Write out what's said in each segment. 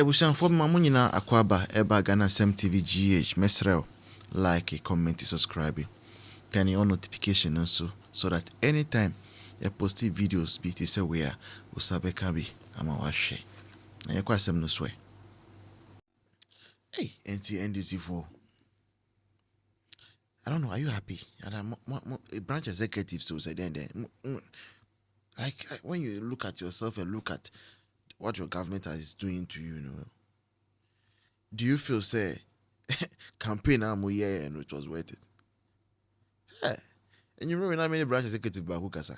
Ebusan for Mamunina Akwaba Eba Ghana Sem TV GH Mesrel like a comment subscribe. Turn on notification also so that anytime I post videos be this where Usabe Kabi ama washe. Na yakwa sem no swear. Hey, NDC for. I don't know, are you happy? And a branch executive so said then like when you look at yourself and look at what your government is doing to you, do you feel say campaign and it was worth it? Hey, and you remember how many branch executive back kasa?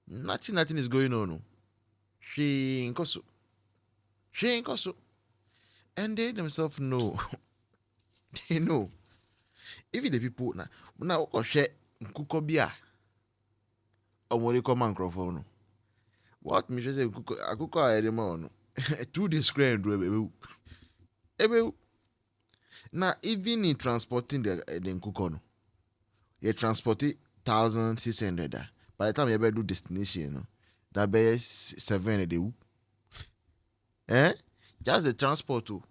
Nothing is going on. She ain't so. And they themselves know. They know. Even the people now share Nkoko bia. Omori come microphone. What me say Nkoko ayedema no. 2 days screen do ebe. Now even in transporting the Nkoko no. You transport 1,600. By the time you ever do destination, that be 700. Just the transport too.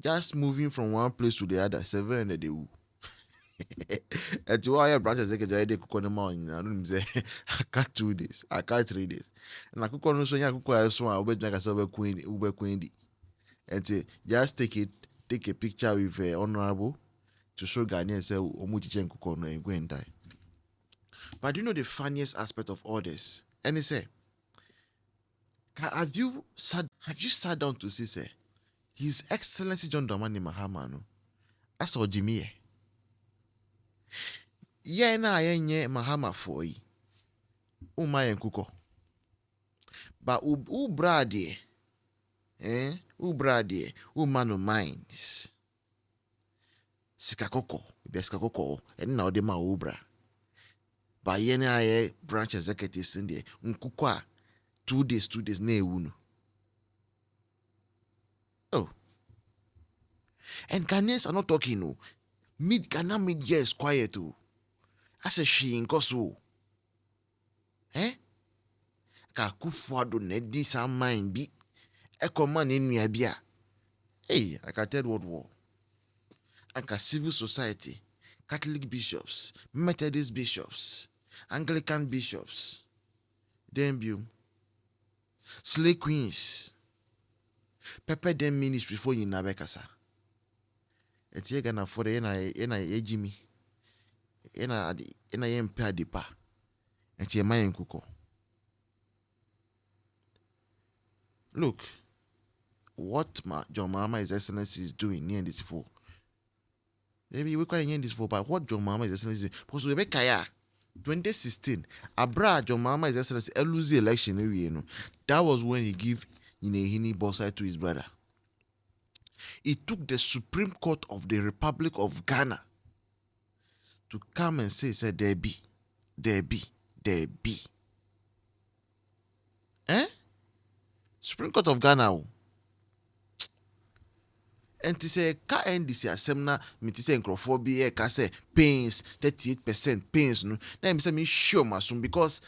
Just moving from one place to the other, 700. And to our branch executive, they cook on the morning. I don't say I cut 2 days, I cut 3 days. And I cook on so I cook as one, I'll drink as queen. And just take a picture with honorable to show Ghanaians say Omuchi Nkoko no and go and die. But do you know the funniest aspect of all this? And he say, have you sat down to see say His Excellency John Dramani Mahama no? That's all Jimmy. Yeah, na ayenye Mahama for yi. Uma Nkoko. But u brade. U brade. U man of minds. Sikakoko. Be sikakoko. And now de ma ubra. But yene aye branch executives in there. Nkoko 2 days ne unu. Oh. And Ghanaians are not talking no. Ghana media is quiet too. I say she in Koso. Ka kufuado nedi some mind be. Command in Niabia. Hey, I can tell what war. I can civil society, Catholic bishops, Methodist bishops, Anglican bishops, Dembium, slay queens, pepper them ministry for you Nabekasa. It's ye gonna for the ena Jimmy. Ena yempa depa. It's ye my Nkoko. Look, what John Mahama His Excellency is doing near this for. Maybe we can't hear this for, but what John Mahama His Excellency is doing. Because we make 2016, Abra John Mahama His Excellency lose the election. That was when he gave Hini Borsai to his brother. It took the Supreme Court of the Republic of Ghana to come and say there be. Supreme Court of Ghana. And to say ka NDC asemna me to say Nkoko be ka say pains 38% pains no. Now me say me sure masum because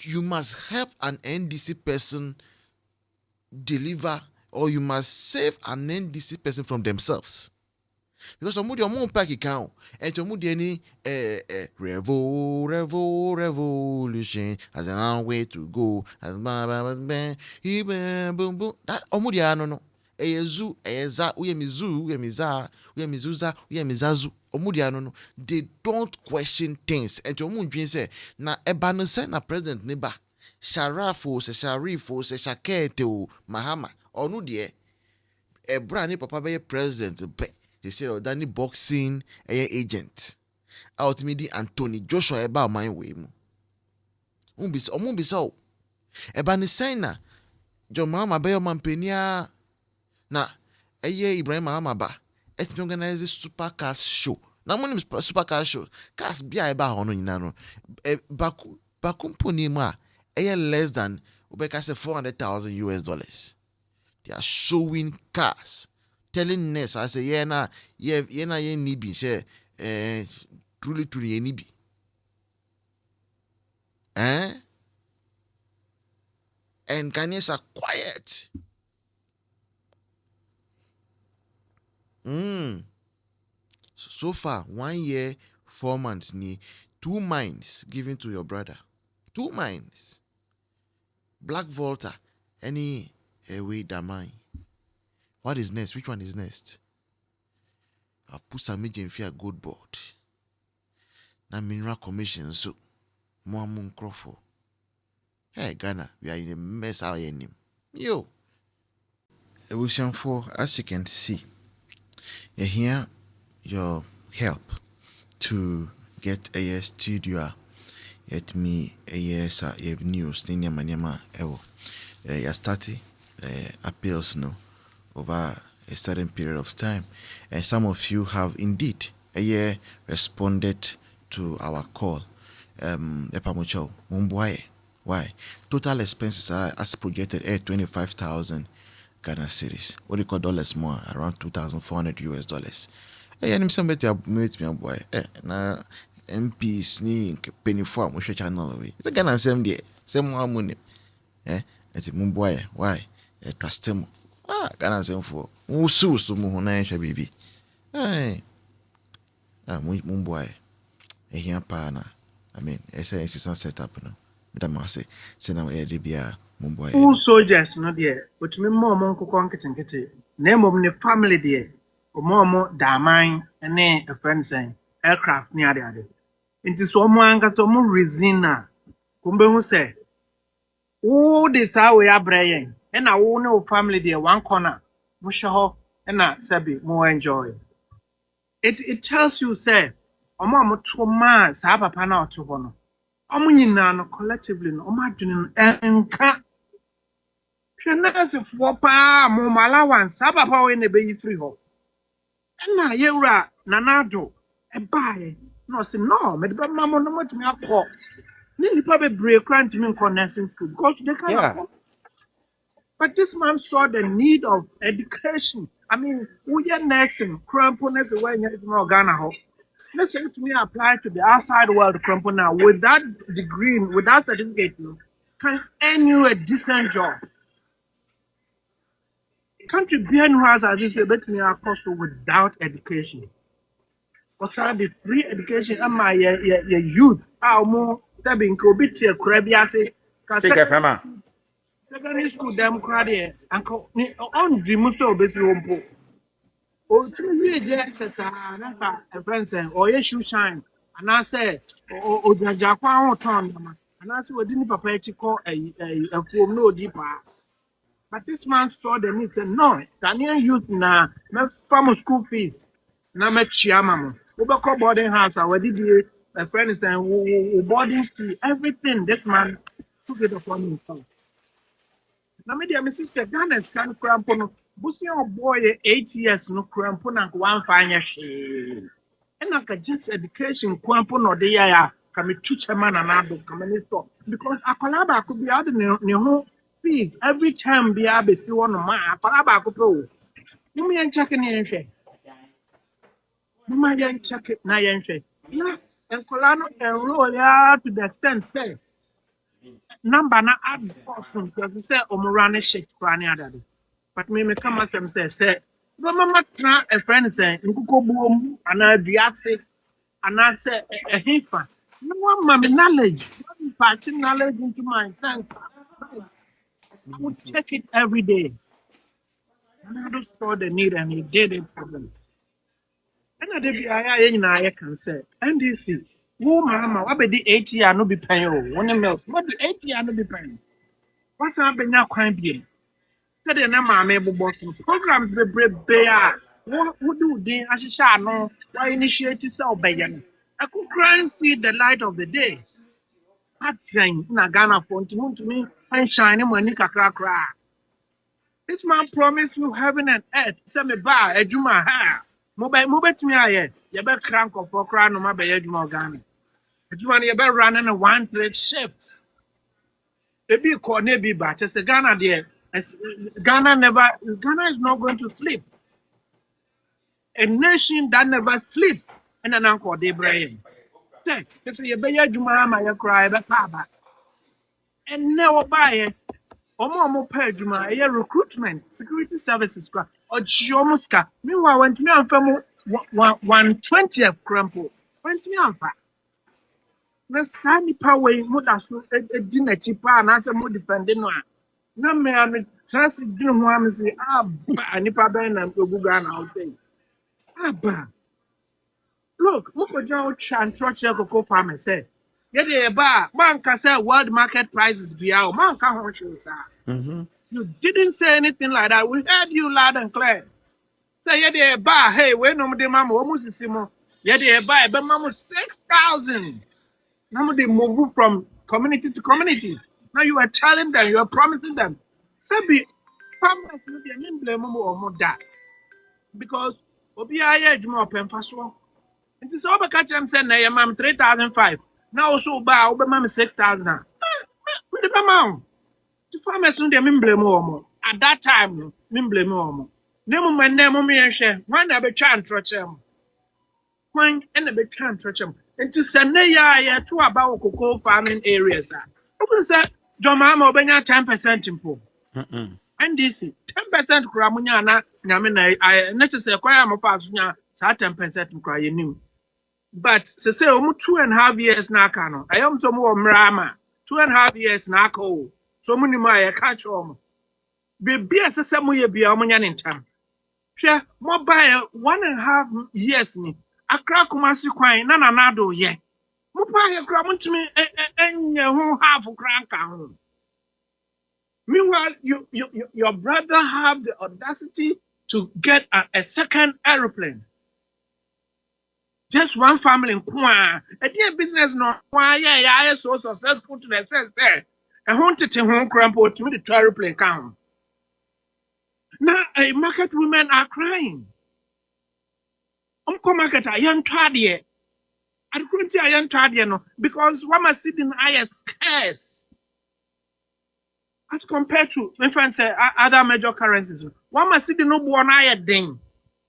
you must help an NDC person deliver or you must save an NDC person from themselves. Because somebody on pack account and somebody any revolution as a way to go as boom that omudia no ezu eza uyemizuza omudia no they don't question things and omudwin say na eba no say na president ne ba Sharafo se Sharifo se Shakete o Mahama onu de ebra ne papa be president be they say Danny boxing agent ultimately Anthony Joshua eba man we mu omumbisa o eba ne sign na John Mahama be your mampenia na Ibrahim Mahama ba etimi organize super cars show na money super cars show cars bia eba ho no nyina no bakumponi mu a less than $400,000 US. They are showing cars, telling us I say ye nibi say truly ye nibi. And Ghanaians are quiet. So far, 1 year, 4 months, 2 mines given to your brother. 2 mines. Black Volta, any way that mine. What is next? Which one is next? I'll put some agent for a good board. Na mineral commission so. Moamun Crawford. Hey Ghana, we are in a mess out in him. Yo. Evolution 4, as you can see, you hear your help to get a studio. Yet me a yes, you have news, Ninyama evo. You started appeals no over a certain period of time, and some of you have indeed responded to our call. Epamucho, Mumbai. Why? Total expenses are as projected at 25,000 Ghana cedis. What do you call dollars more? Around 2,400 US dollars. Hey, and some better mate me boy. Na MPs ni penny for mo channel away. It's a Ghana same day. Same more money. It's Mumbai. Why? Trust him. Ghana same for. Musu sumu na yesha baby. Hey. Mumbai. Here pa na. I mean, it's a set up no. Madam say na Libya Mumbai. All soldiers no there, but me more Nkoko nkete. Name of the family there. Or more Daman and a friend saying aircraft near the other. Into someone got to more reason na. Kumbe who say, oh, this how we are braying. And I won't know family there one corner. Mushaho and I sabi more enjoy. It tells you say, Omo to man sa papa na to hono. Omo nyina no collectively no omo adwene no enka. Hwe na se fo pa mo allowance sa papa we na be yi free ho. Na yewura na nado e baaye. No say no, me de ba mamo no motumi akọ. Ni nipa be break grant me in nursing school because they can't afford. But this man saw the need of education. I mean, we are nursing, cramponness away in Ghana. Listen to me apply to the outside world crampon now. With that degree, with that certificate, can earn you a decent job. Country behind who has as you say, but me also without education. But the free education, am my youth, how more tabbing could be a crabby. Secondary school democrat uncle on the most of this home. Oh, 2 years, yes, a friend saying, or yes, shoe shine. And I said, oh, Japan town. And I said, we didn't prepare to call a form no deeper. But this man saw the need, said, no, Ghanaian youth na farm school fees. Na me chiamamo. We call boarding house. I already did a friend is saying, boarding fee, everything. This man took it upon himself. Na me dear Mrs. Ghana can cramp on Bussy boy 8 years no cramp on one fine she. And I can just education cramp on or the ya can be teach a man and adult come stop. Because a collab could be out in your home fees every time be able to see one of my collab could go. You mean checking in share? You might check it now, yeah, and Colano and roll to the extent say. Number na add person because you say omurane shit krani adade. But me come as say no mama try a friend say Nkoko buom ana duate ana say a hifa. No one mama knowledge. One parting knowledge into my tank. I would check it every day. And I just saw the need and he did it for them. And I did I can say NDC. Who Mahama, what be the 80 no be paying? One milk, what the 80 no be paying? What's happening now? Crime being. Said the name of my boss programs be brave bear. What do they? I should know why initiated so bayan. I could cry and see the light of the day. I train in a Ghana phone to me and shine money crack. This man promised you heaven and earth. Send me bar a juma ha. Mobile to me, I you better crank up for crown on my bed, Ghana. But you want to be running a 1-trade shift. Maybe be bad. I say Ghana there. Ghana is not going to sleep. A nation that never sleeps. And an uncle de Brian. Say, you better Juma, my cry, but Papa. And never buy it. Omo pay juma recruitment security services kwa ochiomska meanwhile when me amfa mo 120 crampo when me amfa na saa nipa we mo da so edi na chi pa na se mo defend no a na me am trans di ho am se ba nipa ben na oguga na o say aba look mo ko jaw chan church Nkoko farm say ye dey ba man ka say world market prices bia o man ka ho hwe sa. You didn't say anything like that. We heard you loud and clear. Say, yeah, they buy. Hey, we no de mama. Almost the same. Yeah, they buy. But mama 6,000. Now they move from community to community. Now you are telling them, you are promising them. Sabi, farmers no dey mean blame mama or more that because obi aye juma open faso. It is over catch them say na your mom 3,500. Now also buy obe mama 6,000. What the mama? The farmers no dey mean blame omo. At that time, mean blame omo. Nemu mane me hwe. Wan na be twa antrochem. Wan na be twa antrochem. Enti sene ya to about cocoa farming areas ah. Open say Mahama obenya 10% impo. NDC 10% kura munya na nyame na na say kwaya mo pass nya sa 10% kura yenim. But say omu 2.5 years na aka no. Ayom to mo mrama 2.5 years na aka o. So muni ma ya catch omo. Baby asese mo ye bia omo nya ne ntam. Hwe mo buy 1.5 years ni. Akra Kumasi kwan na nanado ye. Mo pa ye kra mo ntimi enye ho half kra nka ho. Meanwhile, your brother have the audacity to get a second aeroplane. Just one family in Kwa. A dear business no why yeah so successful to the sense there. I wanted to home crampo to me the aeroplane come. Now market women are crying. Market a young tradie. I couldn't say a young tradie no because one must sit in higher scarce as compared to my friend say other major currencies. One must sit in no one higher thing.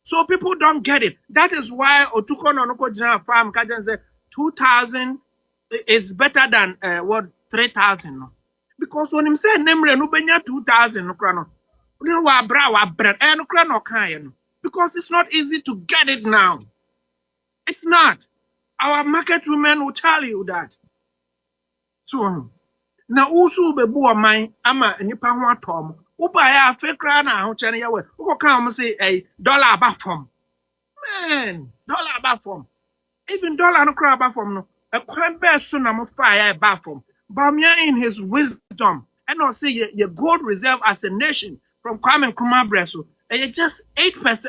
So people don't get it. That is why Otuko no Noko General Farm Kajan say 2,000 is better than 3,000 no. Because when him say nemre no benya 2,000 no krano. No wa bra wa bread no krano kan no. Because it's not easy to get it now. It's not. Our market women will tell you that. So, now also be bo man ama nipa ho atom. Uba ya fekra na ho chene yawe. Uko kan say a dollar back from. Man, dollar back from. Even dollar no cry back from no. A kwan be so na mo fire back from. Bamia in his wisdom and not say your gold reserve as a nation from Kwame Nkrumah Breso. And you just 8%,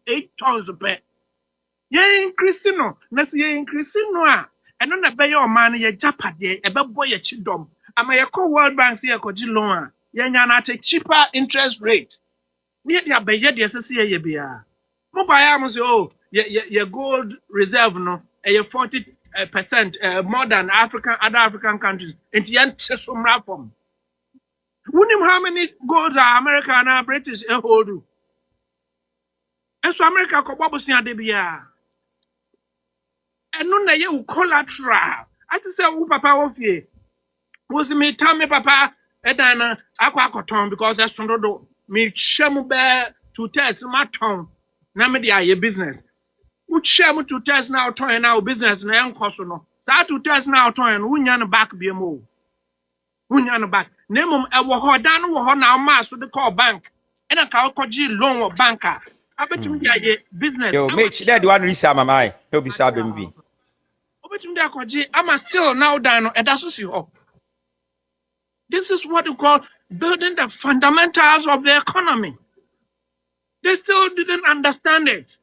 8 tons of pay. Ye increasing no, let's ye increasing no. And on the bay your man, ye japade, a bad boy, a chidom. Ama ye call World Bank see a loan. Ye at a cheaper interest rate. Near the abayet, yes, see ye be a mobile say, oh, ye gold reserve no, a 40% more than other African countries. And the anti-sum reform. Wouldn't how many golds are American and British hold? And so America ko bobo si adebia. And no na ye u collateral. I just say u papa wo fie. Was me tell me papa edana akwa akoton because asundodo me shemu be 2 thirds ma ton na me dey aye business. U shemu 2 thirds na ton na business na enkoso no. Sa 2 thirds na ton no unya no back bi mo. Unya no back. Na mum e wo ho dan wo ho na ma so de call bank. And I can loan or banker. I bet you business. Yo, Mitch, that one research my mind. He'll be sad with me. I'm still now down and that's what this is what we call building the fundamentals of the economy. They still didn't understand it.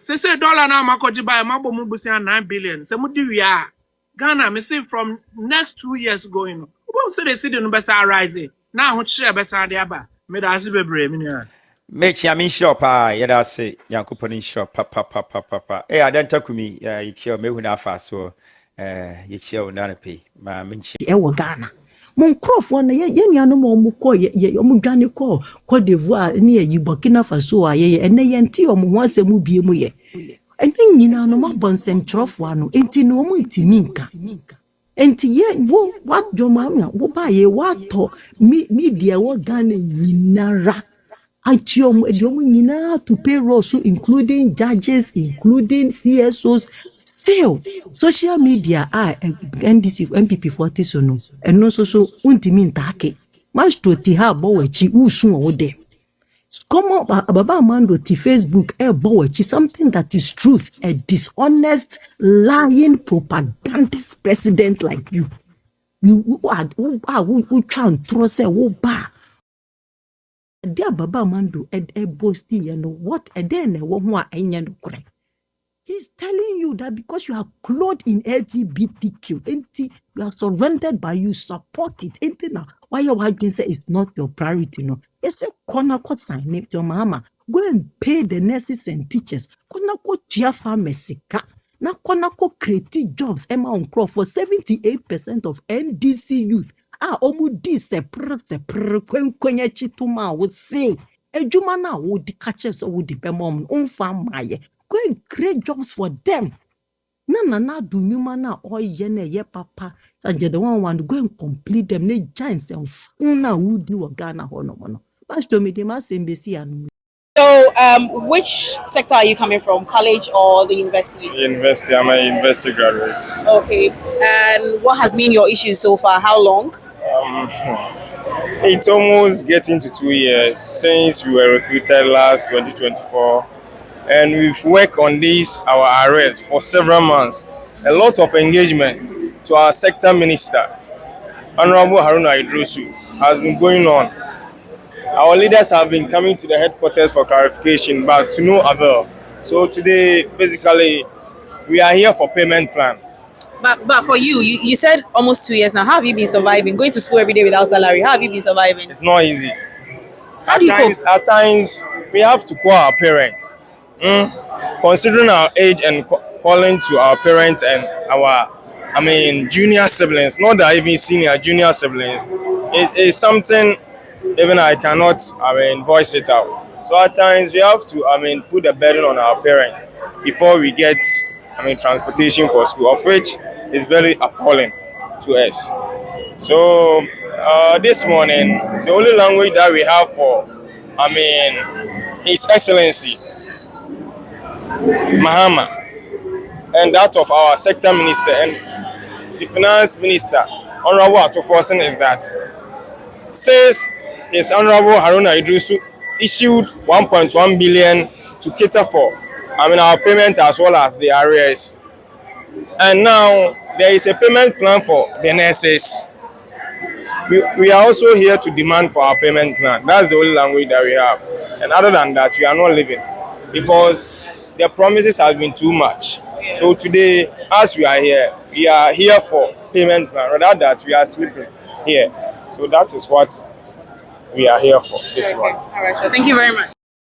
Say dollar now makoji buy mabo mubusia 9 billion. Say mudi we are Ghana. Me see from next 2 years going. Who say they see the numbers are rising now? Who share besa diaba? Me da asi bebre me nia. Mitch, I'm in shop. Yeah, say Yankopon in shop. Papa. Hey, I don't talk to me. You kill me when I fast. So, you kill none pay. My minchi. Ewo Ghana. Mon crofo na ye nuanu mo mukọ ye omu dwane kọ Côte d'Ivoire ne ye Burkina Faso a ye ene ye nti omu ho asemu bie mu ye. Ene nyina no mabonsem trofo ano enti no omu ntimi nka. Enti ye wo what joma wo ba ye wato media wo Ghana nyinara atiom ediom nyina to payroll so including judges, including CSOs. Still, social media NDC MPP 40 so no eno so untimi ntake mastro ti ha bo wachi usu wo de come up Baba Mando to Facebook something that is truth, a dishonest, lying, propagandist president like you. You try and throw say ba. Dear Baba Mando boasting, you know what? Then correct. He's telling you that because you are clothed in LGBTQ, you are surrendered by you, support it. Now, why your wife can say it's not your priority, no? Yes, a corner court sign it, your mama. Go and pay the nurses and teachers. Corner court tia pharmacy. Now, corner court create jobs. Emma on crop for 78% of NDC youth. Omu di separate kwenye chituma would say. Ejuma na would the catchers would the bemom unfamaye. Go and create jobs for them. Na do nyuma na oyene ye papa. Sanje the one go and complete them. Ne giants and una wudi wa Ghana hono. Pastor me de ma sembesi anu. So, which sector are you coming from? College or the university? University. I'm a university graduate. Okay. And what has been your issue so far? How long? It's almost getting to 2 years since we were recruited last 2024. And we've worked on this, our arrest, for several months. A lot of engagement to our sector minister, Honorable Haruna Idrisu, has been going on. Our leaders have been coming to the headquarters for clarification, but to no avail. So today, basically, we are here for payment plan. But for you said almost 2 years now. How have you been surviving? Going to school every day without salary. How have you been surviving? It's not easy. How do you cope? At times, we have to call our parents. Considering our age and calling to our parents and our, junior siblings, not that even senior, junior siblings, is something even I cannot, voice it out. So at times we have to, put a burden on our parents before we get, transportation for school, of which is very appalling to us. So this morning, the only language that we have for, His Excellency Mahama, and that of our sector minister and the finance minister, Honorable Atoforsen, is that since His Honorable Haruna Idrisu issued 1.1 billion to cater for our payment as well as the arrears, and now there is a payment plan for the nurses. We are also here to demand for our payment plan. That's the only language that we have. And other than that, we are not living because the promises have been too much. So today, as we are here for payment plan. Rather that we are sleeping here. So that is what we are here for this morning. All right. So thank you very much.